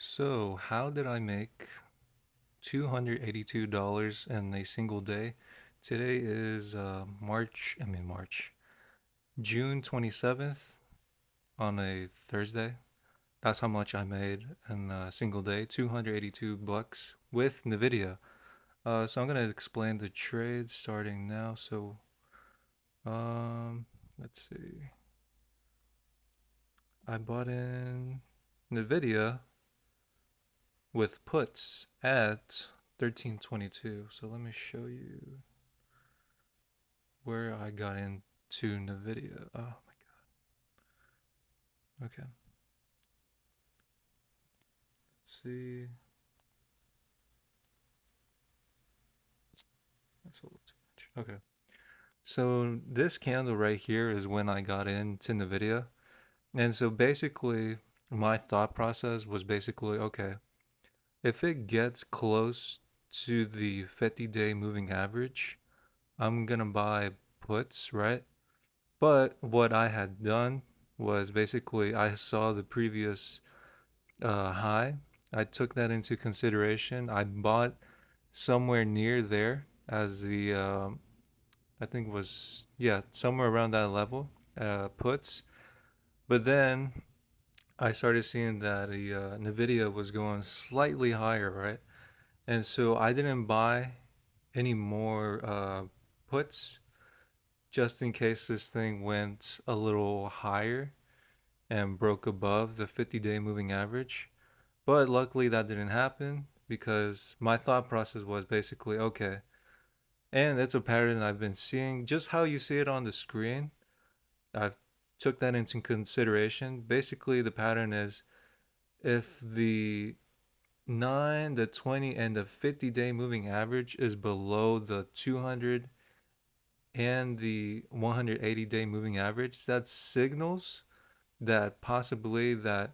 So, how did I make $282 in a single day? Today is June 27th on a Thursday. That's how much I made in a single day, 282 bucks with Nvidia. So I'm gonna explain the trade starting now. Um, let's see. I bought in Nvidia with puts at 1322. So let me show you where I got into Nvidia. Oh my god. Okay. Let's see. That's a little too much. Okay. So this candle right here is when I got into Nvidia. And so basically my thought process was basically okay, if it gets close to the 50-day moving average, I'm going to buy puts, right? But what I had done was basically I saw the previous high. I took that into consideration. I bought somewhere near there as the I think it was, yeah, somewhere around that level puts. But then I started seeing that the Nvidia was going slightly higher, right? And so I didn't buy any more puts just in case this thing went a little higher and broke above the 50-day moving average. But luckily that didn't happen because my thought process was basically okay. And it's a pattern I've been seeing. Just how you see it on the screen, I've took that into consideration. Basically, the pattern is if the 9, the 20, and the 50-day moving average is below the 200 and the 180-day moving average, that signals that possibly that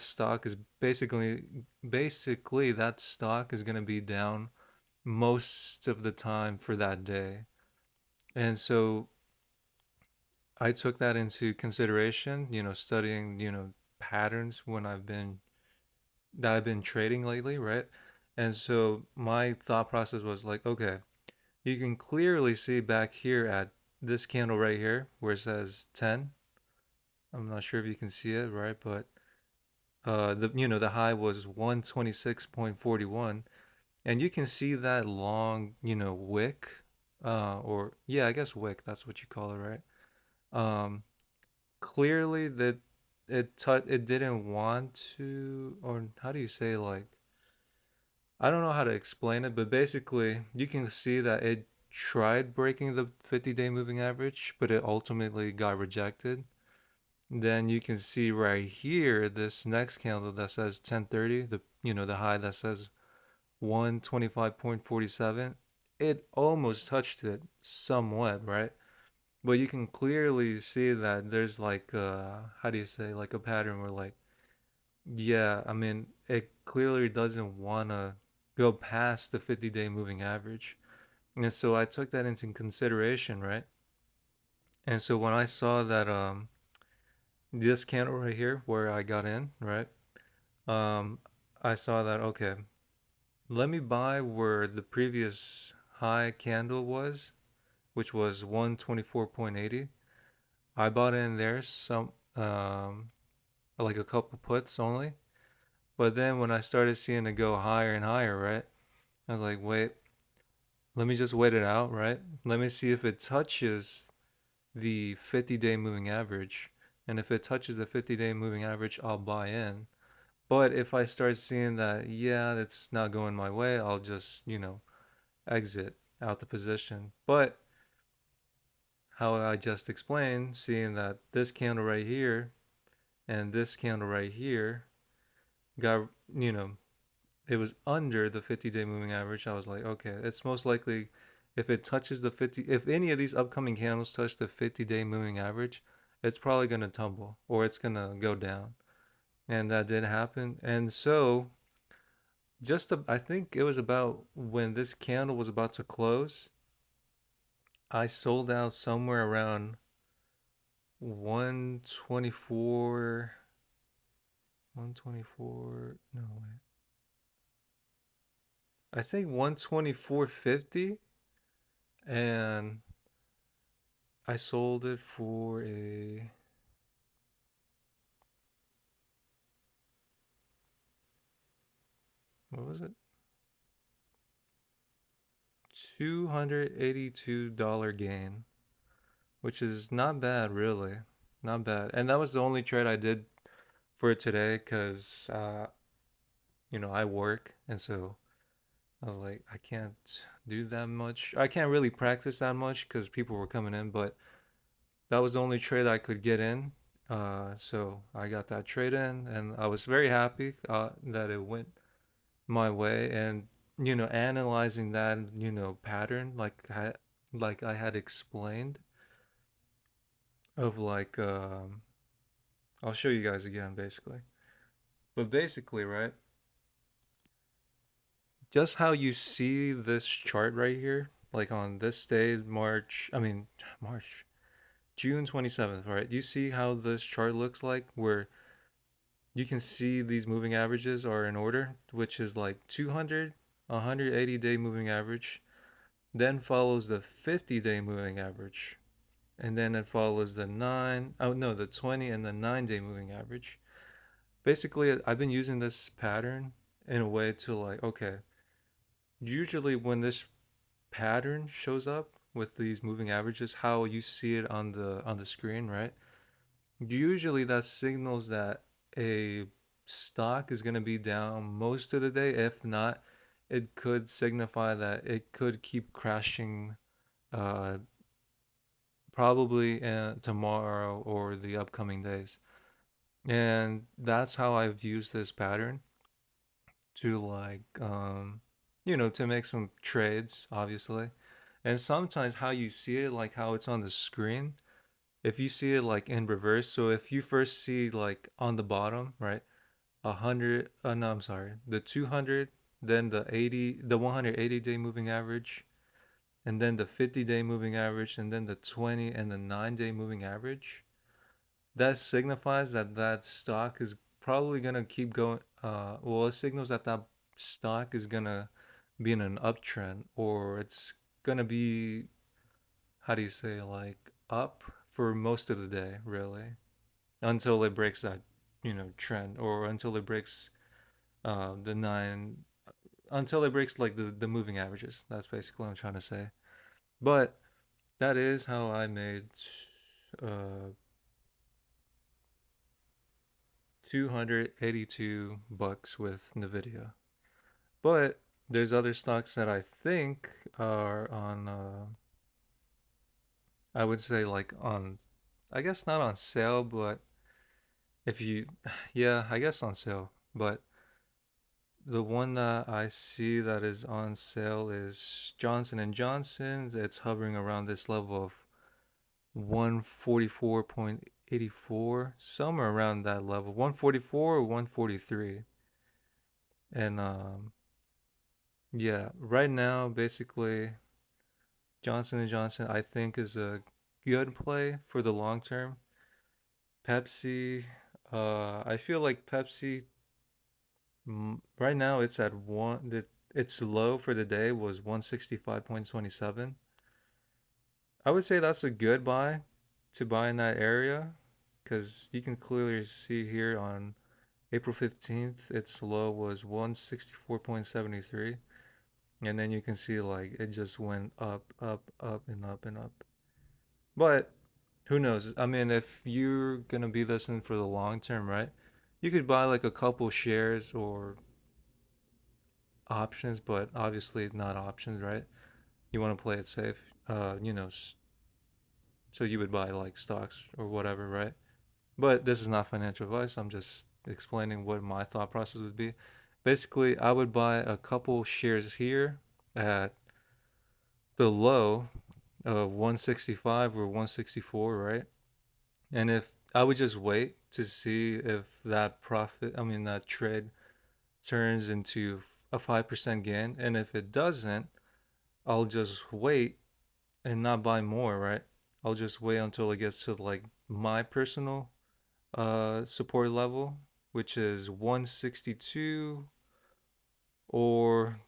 stock is basically that stock is going to be down most of the time for that day. And so I took that into consideration, studying, patterns when I've been trading lately, right? And so my thought process was like, okay, you can clearly see back here at this candle right here where it says 10. I'm not sure if you can see it, right? But the high was 126.41, and you can see that long, wick, or yeah, I guess wick, that's what you call it, right? Um, Clearly that it didn't want to, or how do you say, like, I don't know how to explain it, but basically you can see that it tried breaking the 50-day moving average, but it ultimately got rejected. Then you can see right here this next candle that says 1030, the high that says 125.47. It almost touched it somewhat, right? But you can clearly see that there's like how do you say, like a pattern where, like, yeah, I mean, it clearly doesn't want to go past the 50-day moving average. And so I took that into consideration, right? And so when I saw that this candle right here where I got in, right? Um I saw that okay, let me buy where the previous high candle was, which was 124.80. I bought in there some like a couple puts only. But then when I started seeing it go higher and higher, right? I was like, wait, let me just wait it out, right? Let me see if it touches the 50-day moving average. And if it touches the 50-day moving average, I'll buy in. But if I start seeing that, yeah, that's not going my way, I'll just, exit out the position. But how I just explained, seeing that this candle right here and this candle right here got, you know, it was under the 50-day moving average. I was like, okay, it's most likely if it touches the 50, if any of these upcoming candles touch the 50-day moving average, it's probably going to tumble or it's going to go down. And that did happen. And so, I think it was about when this candle was about to close, I sold out somewhere around 124, 124. No, wait. I think 124.50, and I sold it for a, what was it? $282 gain, which is not bad, really. Not bad. And that was the only trade I did for today because, I work. And so I was like, I can't do that much. I can't really practice that much because people were coming in, but that was the only trade I could get in. So I got that trade in, and I was very happy that it went my way. And analyzing that pattern, like I had explained, of like I'll show you guys again, basically. But basically, right, just how you see this chart right here, like on this day, March, June 27th, right? You see how this chart looks like, where you can see these moving averages are in order, which is like 200, 180-day moving average, then follows the 50-day moving average, and then it follows the 20 and the 9-day moving average. Basically, I've been using this pattern in a way to, like, okay, usually when this pattern shows up with these moving averages, how you see it on the screen, right? Usually that signals that a stock is going to be down most of the day. If not, it could signify that it could keep crashing, uh, probably tomorrow or the upcoming days. And that's how I've used this pattern to, like, to make some trades, obviously. And sometimes how you see it, like how it's on the screen, if you see it like in reverse, so if you first see like on the bottom, right, 100, no, I'm sorry, the 200, then the 180-day moving average, and then the 50-day moving average, and then the 20 and the 9-day moving average, that signifies that that stock is probably gonna keep going. Well, it signals that that stock is gonna be in an uptrend, or it's gonna be, how do you say, like, up for most of the day, really, until it breaks that trend, or until it breaks the nine, until it breaks like the moving averages. That's basically what I'm trying to say. But that is how I made uh 282 bucks with Nvidia. But there's other stocks that I think are on, I would say, like, on, I guess not on sale, but if you yeah, I guess on sale. But the one that I see that is on sale is Johnson and Johnson. It's hovering around this level of 144.84, somewhere around that level, 144 or 143. And yeah, right now, basically, Johnson and Johnson, I think, is a good play for the long term. Pepsi, I feel like Pepsi, right now it's at its low for the day was 165.27. I would say that's a good buy to buy in that area, because you can clearly see here on April 15th its low was 164.73, and then you can see, like, it just went up, up, up, and up and up. But who knows? I mean, if you're gonna be listening for the long term, right? You could buy like a couple shares or options, but obviously not options, right? You want to play it safe. So you would buy like stocks or whatever, right? But this is not financial advice. I'm just explaining what my thought process would be. Basically, I would buy a couple shares here at the low of 165 or 164, right? And if I would just wait to see if that trade turns into a 5% gain. And if it doesn't, I'll just wait and not buy more, right? I'll just wait until it gets to like my personal support level. which is 162 or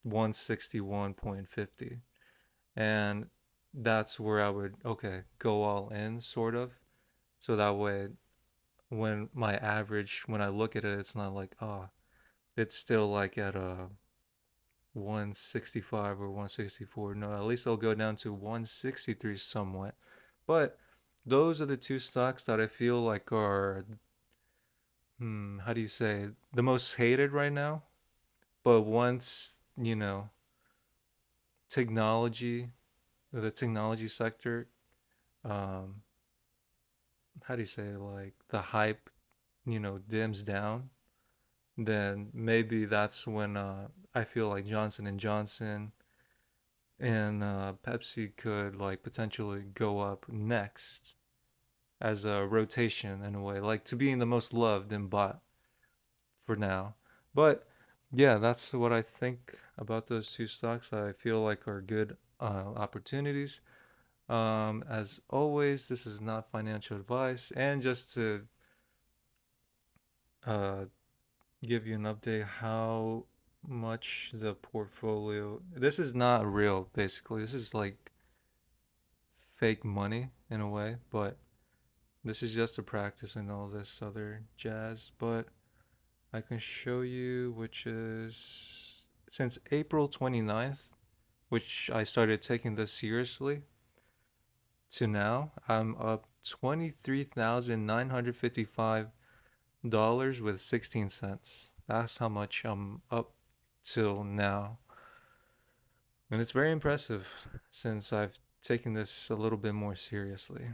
161.50. And that's where I would, okay, go all in, sort of. So that way, when my average, when I look at it, it's not like, oh, it's still like at a 165 or 164. No, at least I'll go down to 163 somewhat. But those are the two stocks that I feel like are, how do you say, the most hated right now. But once, technology, the technology sector, um, how do you say, like the hype, dims down, then maybe that's when I feel like Johnson and Johnson and Pepsi could like potentially go up next as a rotation in a way, like to being the most loved and bought for now. But yeah, that's what I think about those two stocks. I feel like are good opportunities. As always, this is not financial advice, and just to uh, give you an update how much the portfolio. This is not real, basically. This is like fake money in a way, but this is just a practice and all this other jazz. But I can show you, which is since April 29th, which I started taking this seriously, to now, I'm up $23,955 with 16 cents. That's how much I'm up till now. And it's very impressive since I've taken this a little bit more seriously.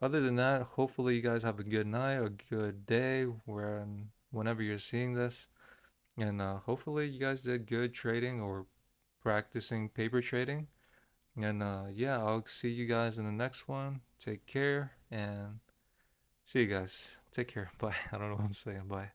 Other than that, hopefully you guys have a good night, a good day, whenever you're seeing this. And hopefully you guys did good trading or practicing paper trading. And yeah, I'll see you guys in the next one. Take care and see you guys. Take care. Bye. I don't know what I'm saying. Bye.